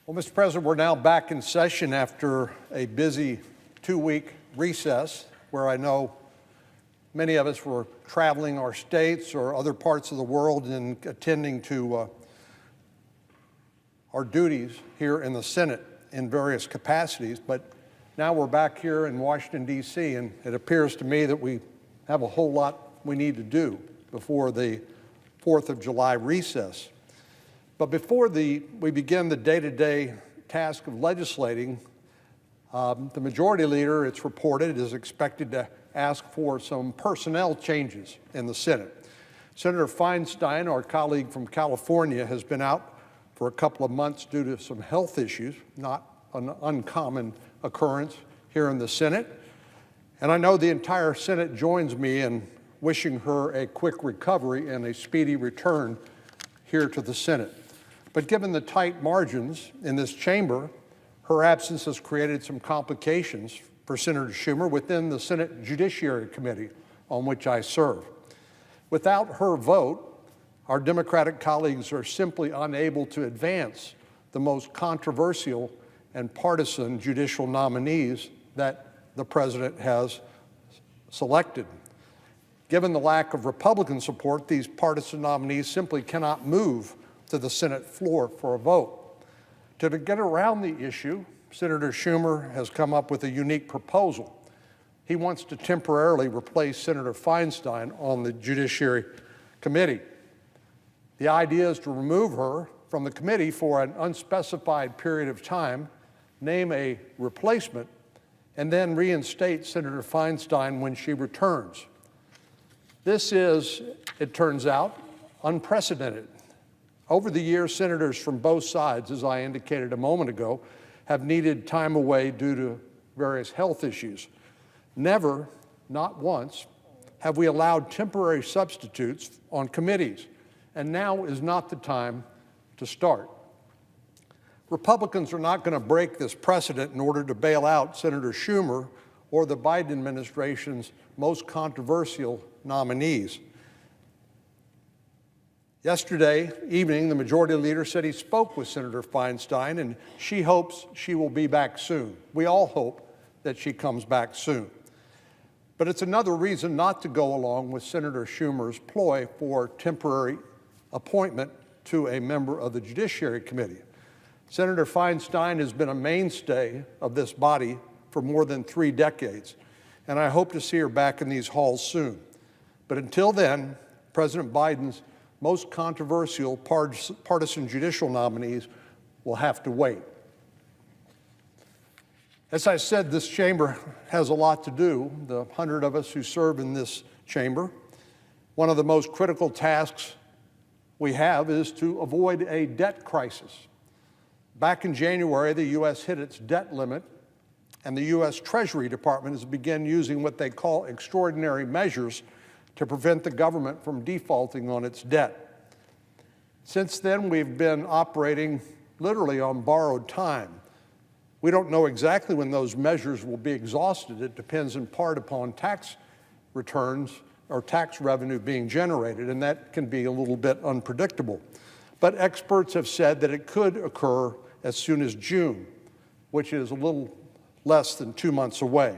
Well, Mr. President, we're now back in session after a busy two-week recess where I know many of us were traveling our states or other parts of the world and attending to our duties here in the Senate in various capacities. But now we're back here in Washington, D.C., and it appears to me that we have a whole lot we need to do before the 4th of July recess. But before we begin the day-to-day task of legislating, the majority leader, it's reported, is expected to ask for some personnel changes in the Senate. Senator Feinstein, our colleague from California, has been out for a couple of months due to some health issues, not an uncommon occurrence here in the Senate. And I know the entire Senate joins me in wishing her a quick recovery and a speedy return here to the Senate. But given the tight margins in this chamber, her absence has created some complications for Senator Schumer within the Senate Judiciary Committee, on which I serve. Without her vote, our Democratic colleagues are simply unable to advance the most controversial and partisan judicial nominees that the President has selected. Given the lack of Republican support, these partisan nominees simply cannot move to the Senate floor for a vote. To get around the issue, Senator Schumer has come up with a unique proposal. He wants to temporarily replace Senator Feinstein on the Judiciary Committee. The idea is to remove her from the committee for an unspecified period of time, name a replacement, and then reinstate Senator Feinstein when she returns. This is, it turns out, unprecedented. Over the years, senators from both sides, as I indicated a moment ago, have needed time away due to various health issues. Never, not once, have we allowed temporary substitutes on committees, and now is not the time to start. Republicans are not going to break this precedent in order to bail out Senator Schumer or the Biden administration's most controversial nominees. Yesterday evening, the majority leader said he spoke with Senator Feinstein, and she hopes she will be back soon. We all hope that she comes back soon. But it's another reason not to go along with Senator Schumer's ploy for temporary appointment to a member of the Judiciary Committee. Senator Feinstein has been a mainstay of this body for more than 3 decades, and I hope to see her back in these halls soon. But until then, President Biden's most controversial partisan judicial nominees will have to wait. As I said, this chamber has a lot to do, the 100 of us who serve in this chamber. One of the most critical tasks we have is to avoid a debt crisis. Back in January, the U.S. hit its debt limit, and the U.S. Treasury Department has begun using what they call extraordinary measures to prevent the government from defaulting on its debt. Since then, we've been operating literally on borrowed time. We don't know exactly when those measures will be exhausted. It depends in part upon tax returns or tax revenue being generated, and that can be a little bit unpredictable. But experts have said that it could occur as soon as June, which is a little less than 2 months away.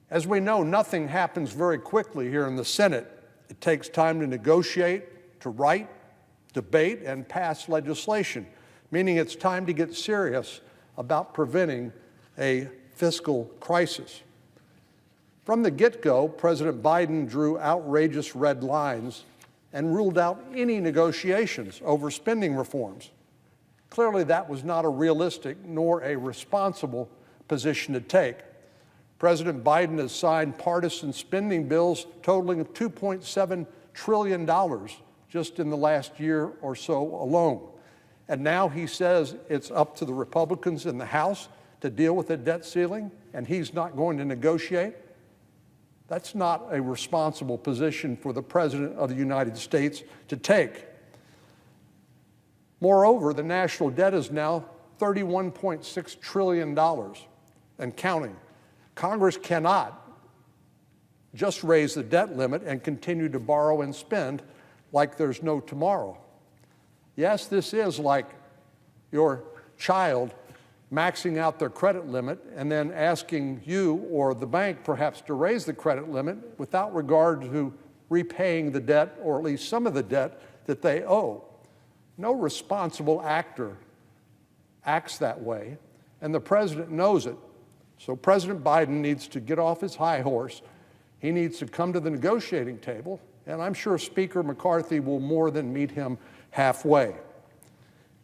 As we know, nothing happens very quickly here in the Senate. It takes time to negotiate, to write, debate, and pass legislation, meaning it's time to get serious about preventing a fiscal crisis. From the get-go, President Biden drew outrageous red lines and ruled out any negotiations over spending reforms. Clearly, that was not a realistic nor a responsible position to take. President Biden has signed partisan spending bills totaling $2.7 trillion just in the last year or so alone. And now he says it's up to the Republicans in the House to deal with the debt ceiling, and he's not going to negotiate. That's not a responsible position for the President of the United States to take. Moreover, the national debt is now $31.6 trillion and counting. Congress cannot just raise the debt limit and continue to borrow and spend like there's no tomorrow. Yes, this is like your child maxing out their credit limit and then asking you or the bank perhaps to raise the credit limit without regard to repaying the debt, or at least some of the debt that they owe. No responsible actor acts that way, and the president knows it. So President Biden needs to get off his high horse. He needs to come to the negotiating table, and I'm sure Speaker McCarthy will more than meet him halfway.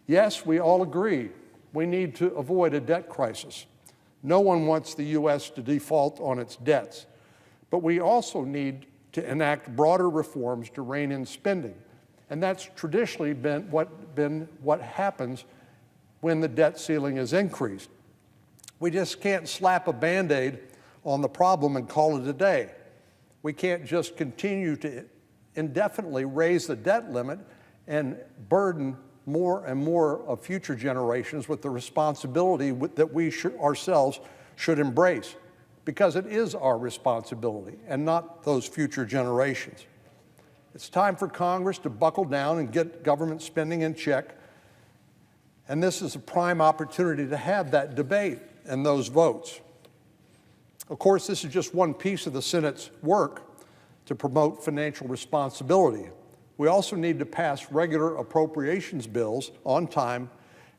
Yes, we all agree we need to avoid a debt crisis. No one wants the U.S. to default on its debts, but we also need to enact broader reforms to rein in spending. And that's traditionally been what happens when the debt ceiling is increased. We just can't slap a Band-Aid on the problem and call it a day. We can't just continue to indefinitely raise the debt limit and burden more and more of future generations with the responsibility that we ourselves should embrace, because it is our responsibility and not those future generations. It's time for Congress to buckle down and get government spending in check, and this is a prime opportunity to have that debate and those votes. Of course, this is just one piece of the Senate's work to promote financial responsibility. We also need to pass regular appropriations bills on time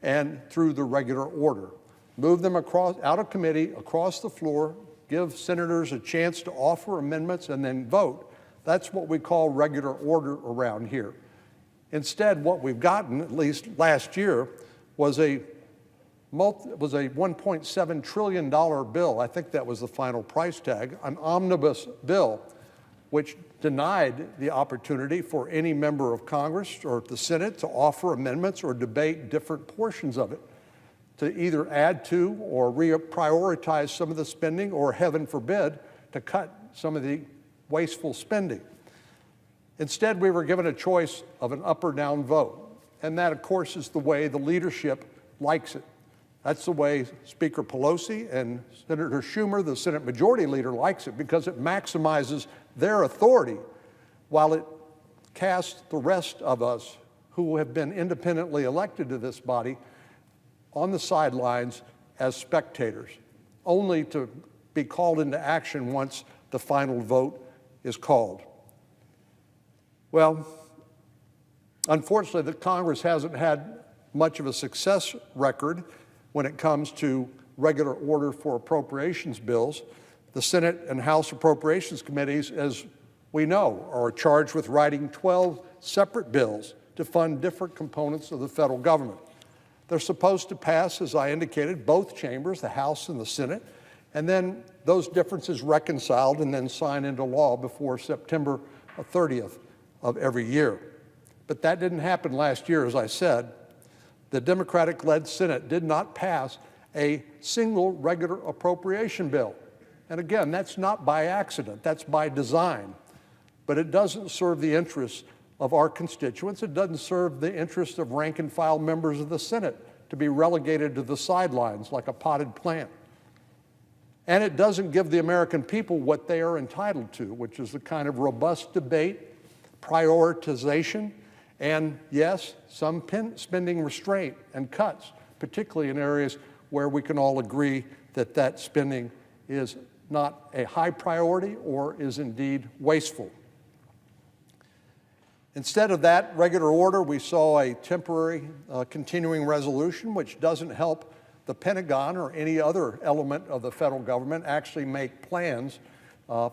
and through the regular order. Move them out of committee, across the floor, give senators a chance to offer amendments and then vote. That's what we call regular order around here. Instead, what we've gotten, at least last year, was a $1.7 trillion bill. I think that was the final price tag, an omnibus bill, which denied the opportunity for any member of Congress or the Senate to offer amendments or debate different portions of it, to either add to or reprioritize some of the spending, or, heaven forbid, to cut some of the wasteful spending. Instead, we were given a choice of an up or down vote, and that, of course, is the way the leadership likes it. That's the way Speaker Pelosi and Senator Schumer, the Senate Majority Leader, likes it, because it maximizes their authority while it casts the rest of us who have been independently elected to this body on the sidelines as spectators, only to be called into action once the final vote is called. Well, unfortunately, the Congress hasn't had much of a success record when it comes to regular order for appropriations bills. The Senate and House Appropriations Committees, as we know, are charged with writing 12 separate bills to fund different components of the federal government. They're supposed to pass, as I indicated, both chambers, the House and the Senate, and then those differences reconciled and then signed into law before September 30th of every year. But that didn't happen last year, as I said. The Democratic-led Senate did not pass a single regular appropriation bill. And again, that's not by accident, that's by design. But it doesn't serve the interests of our constituents. It doesn't serve the interests of rank-and-file members of the Senate to be relegated to the sidelines like a potted plant. And it doesn't give the American people what they are entitled to, which is the kind of robust debate, prioritization, and yes, some spending restraint and cuts, particularly in areas where we can all agree that that spending is not a high priority or is indeed wasteful. Instead of that regular order, we saw a temporary continuing resolution, which doesn't help the Pentagon or any other element of the federal government actually make plans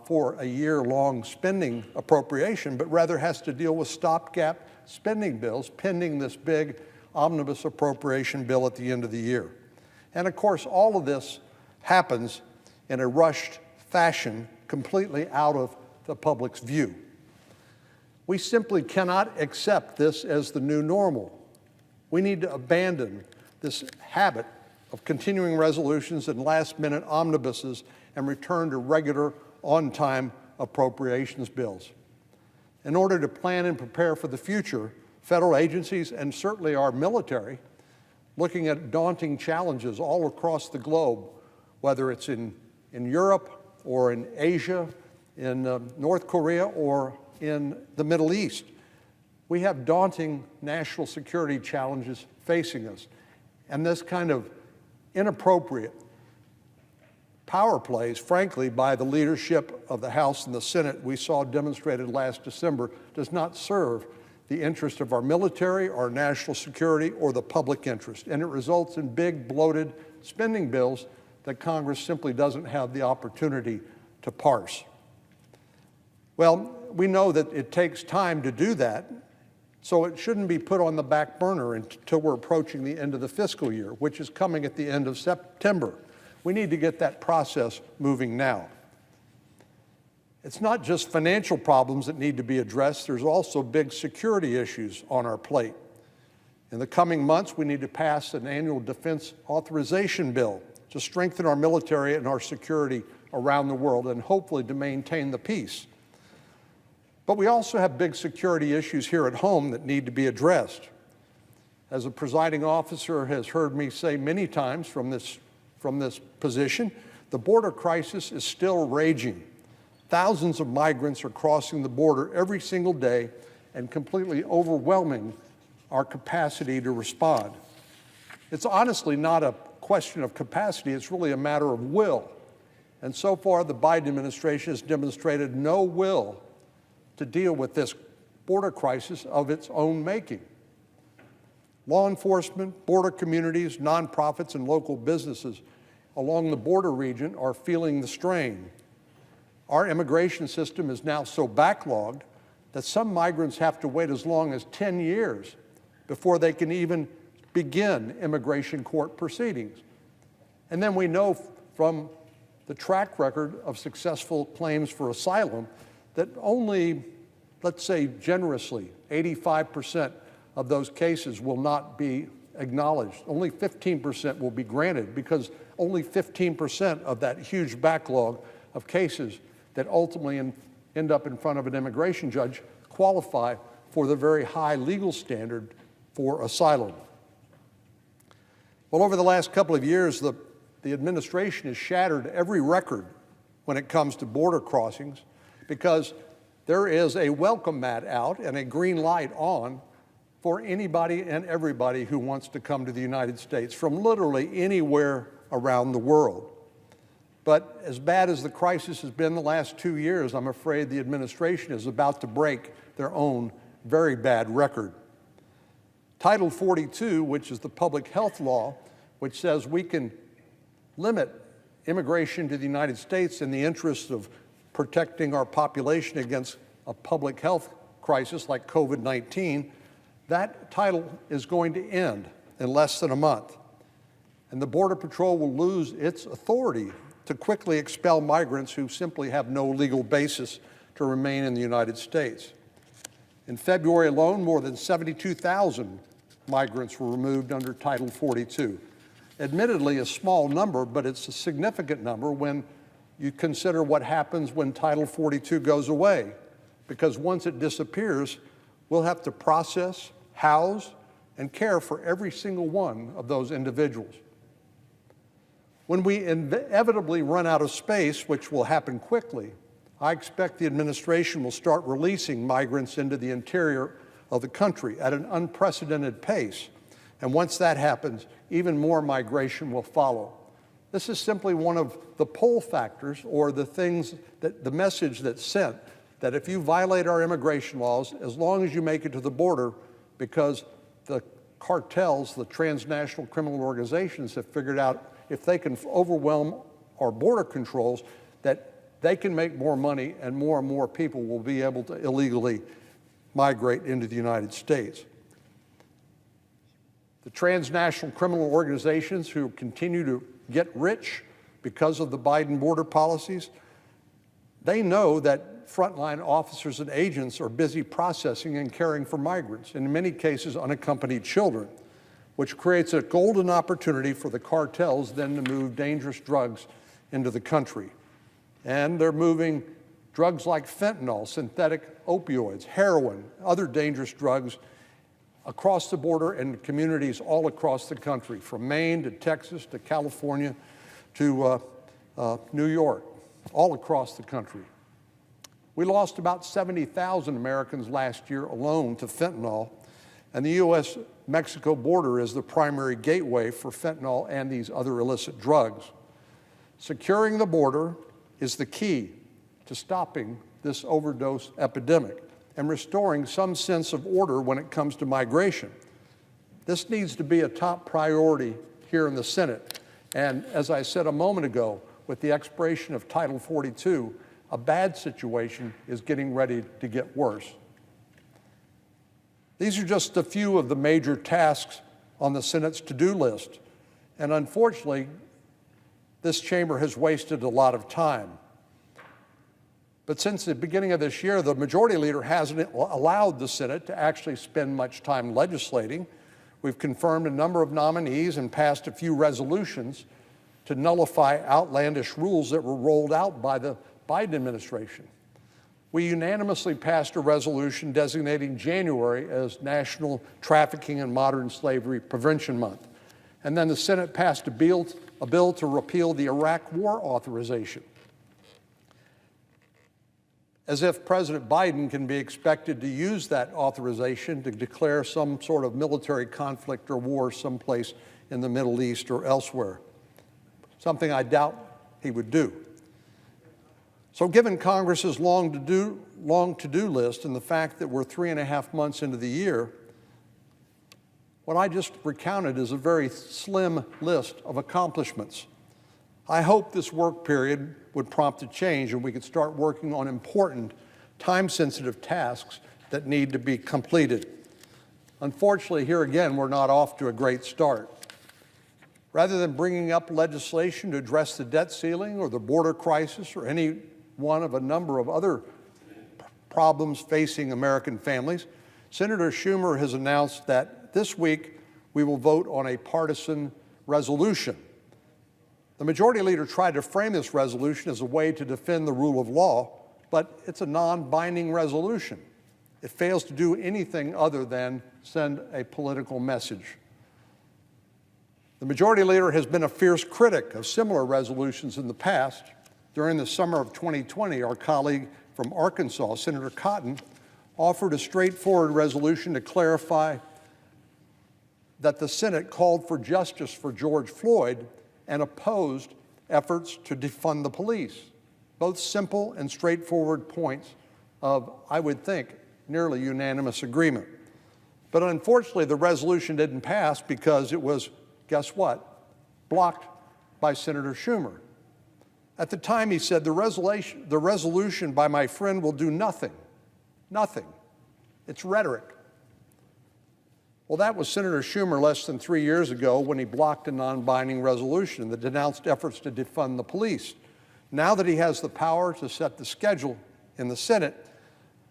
for a year-long spending appropriation, but rather has to deal with stopgap spending bills pending this big omnibus appropriation bill at the end of the year. And of course, all of this happens in a rushed fashion, completely out of the public's view. We simply cannot accept this as the new normal. We need to abandon this habit of continuing resolutions and last-minute omnibuses and return to regular, on-time appropriations bills. In order to plan and prepare for the future, federal agencies and certainly our military, looking at daunting challenges all across the globe, whether it's in Europe or in Asia, in North Korea or in the Middle East. We have daunting national security challenges facing us. And this kind of inappropriate power plays, frankly, by the leadership of the House and the Senate we saw demonstrated last December does not serve the interest of our military, our national security, or the public interest. And it results in big, bloated spending bills that Congress simply doesn't have the opportunity to parse. Well, we know that it takes time to do that, so it shouldn't be put on the back burner until we're approaching the end of the fiscal year, which is coming at the end of September. We need to get that process moving now. It's not just financial problems that need to be addressed, there's also big security issues on our plate. In the coming months, we need to pass an annual defense authorization bill to strengthen our military and our security around the world and hopefully to maintain the peace. But we also have big security issues here at home that need to be addressed. As a presiding officer has heard me say many times from this position, the border crisis is still raging. Thousands of migrants are crossing the border every single day and completely overwhelming our capacity to respond. It's honestly not a question of capacity, it's really a matter of will. And so far, the Biden administration has demonstrated no will to deal with this border crisis of its own making. Law enforcement, border communities, nonprofits, and local businesses along the border region are feeling the strain. Our immigration system is now so backlogged that some migrants have to wait as long as 10 years before they can even begin immigration court proceedings. And then we know from the track record of successful claims for asylum that only, let's say generously, 85% of those cases will not be acknowledged. Only 15% will be granted because only 15% of that huge backlog of cases that ultimately end up in front of an immigration judge qualify for the very high legal standard for asylum. Well, over the last couple of years, the administration has shattered every record when it comes to border crossings because there is a welcome mat out and a green light on for anybody and everybody who wants to come to the United States from literally anywhere around the world. But as bad as the crisis has been the last 2 years, I'm afraid the administration is about to break their own very bad record. Title 42, which is the public health law, which says we can limit immigration to the United States in the interest of protecting our population against a public health crisis like COVID-19, that title is going to end in less than a month. And the Border Patrol will lose its authority to quickly expel migrants who simply have no legal basis to remain in the United States. In February alone, more than 72,000 migrants were removed under Title 42. Admittedly, a small number, but it's a significant number when you consider what happens when Title 42 goes away. Because once it disappears, we'll have to process, house, and care for every single one of those individuals. When we inevitably run out of space, which will happen quickly, I expect the administration will start releasing migrants into the interior of the country at an unprecedented pace. And once that happens, even more migration will follow. This is simply one of the pull factors or the things that the message that's sent that if you violate our immigration laws, as long as you make it to the border, because the cartels, the transnational criminal organizations have figured out if they can overwhelm our border controls, that they can make more money and more people will be able to illegally migrate into the United States. The transnational criminal organizations who continue to get rich because of the Biden border policies, they know that frontline officers and agents are busy processing and caring for migrants, in many cases unaccompanied children, which creates a golden opportunity for the cartels then to move dangerous drugs into the country. And they're moving drugs like fentanyl, synthetic opioids, heroin, other dangerous drugs across the border and communities all across the country, from Maine to Texas to California to New York, all across the country. We lost about 70,000 Americans last year alone to fentanyl, and the U.S. Mexico border is the primary gateway for fentanyl and these other illicit drugs. Securing the border is the key to stopping this overdose epidemic and restoring some sense of order when it comes to migration. This needs to be a top priority here in the Senate. And as I said a moment ago, with the expiration of Title 42, a bad situation is getting ready to get worse. These are just a few of the major tasks on the Senate's to-do list. And unfortunately, this chamber has wasted a lot of time. But since the beginning of this year, the majority leader hasn't allowed the Senate to actually spend much time legislating. We've confirmed a number of nominees and passed a few resolutions to nullify outlandish rules that were rolled out by the Biden administration. We unanimously passed a resolution designating January as National Trafficking and Modern Slavery Prevention Month. And then the Senate passed a bill to repeal the Iraq War Authorization. As if President Biden can be expected to use that authorization to declare some sort of military conflict or war someplace in the Middle East or elsewhere, something I doubt he would do. So given Congress's long to-do list and the fact that we're 3.5 months into the year, what I just recounted is a very slim list of accomplishments. I hope this work period would prompt a change and we could start working on important, time-sensitive tasks that need to be completed. Unfortunately, here again, we're not off to a great start. Rather than bringing up legislation to address the debt ceiling or the border crisis or any one of a number of other problems facing American families, Senator Schumer has announced that this week we will vote on a partisan resolution. The majority leader tried to frame this resolution as a way to defend the rule of law, but it's a non-binding resolution. It fails to do anything other than send a political message. The majority leader has been a fierce critic of similar resolutions in the past. During the summer of 2020, our colleague from Arkansas, Senator Cotton, offered a straightforward resolution to clarify that the Senate called for justice for George Floyd and opposed efforts to defund the police. Both simple and straightforward points of, I would think, nearly unanimous agreement. But unfortunately, the resolution didn't pass because it was, guess what, blocked by Senator Schumer. At the time, he said, the resolution by my friend will do nothing. Nothing. It's rhetoric. Well, that was Senator Schumer less than 3 years ago when he blocked a non-binding resolution that denounced efforts to defund the police. Now that he has the power to set the schedule in the Senate,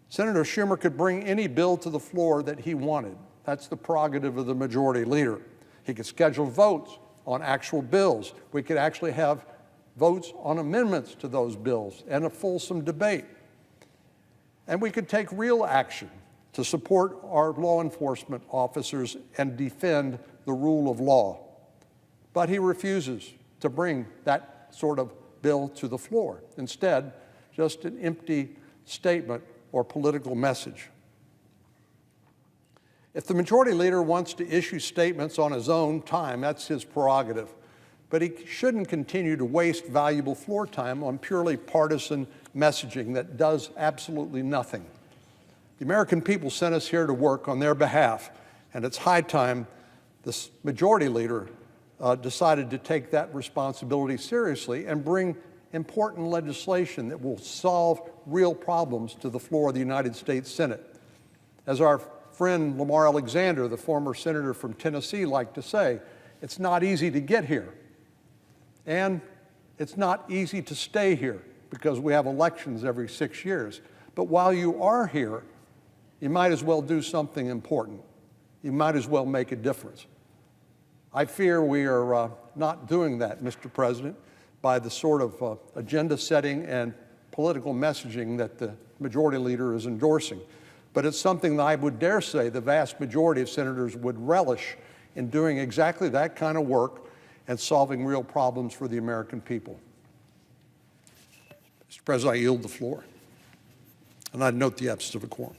Senator Schumer could bring any bill to the floor that he wanted. That's the prerogative of the majority leader. He could schedule votes on actual bills. We could actually have votes on amendments to those bills and a fulsome debate. And we could take real action to support our law enforcement officers and defend the rule of law. But he refuses to bring that sort of bill to the floor. Instead, just an empty statement or political message. If the majority leader wants to issue statements on his own time, that's his prerogative. But he shouldn't continue to waste valuable floor time on purely partisan messaging that does absolutely nothing. The American people sent us here to work on their behalf, and it's high time this majority leader decided to take that responsibility seriously and bring important legislation that will solve real problems to the floor of the United States Senate. As our friend Lamar Alexander, the former senator from Tennessee, liked to say, it's not easy to get here, and it's not easy to stay here because we have elections every 6 years. But while you are here, you might as well do something important. You might as well make a difference. I fear we are not doing that, Mr. President, by the sort of agenda setting and political messaging that the majority leader is endorsing. But it's something that I would dare say the vast majority of senators would relish in doing exactly that kind of work and solving real problems for the American people. Mr. President, I yield the floor. And I'd note the absence of a quorum.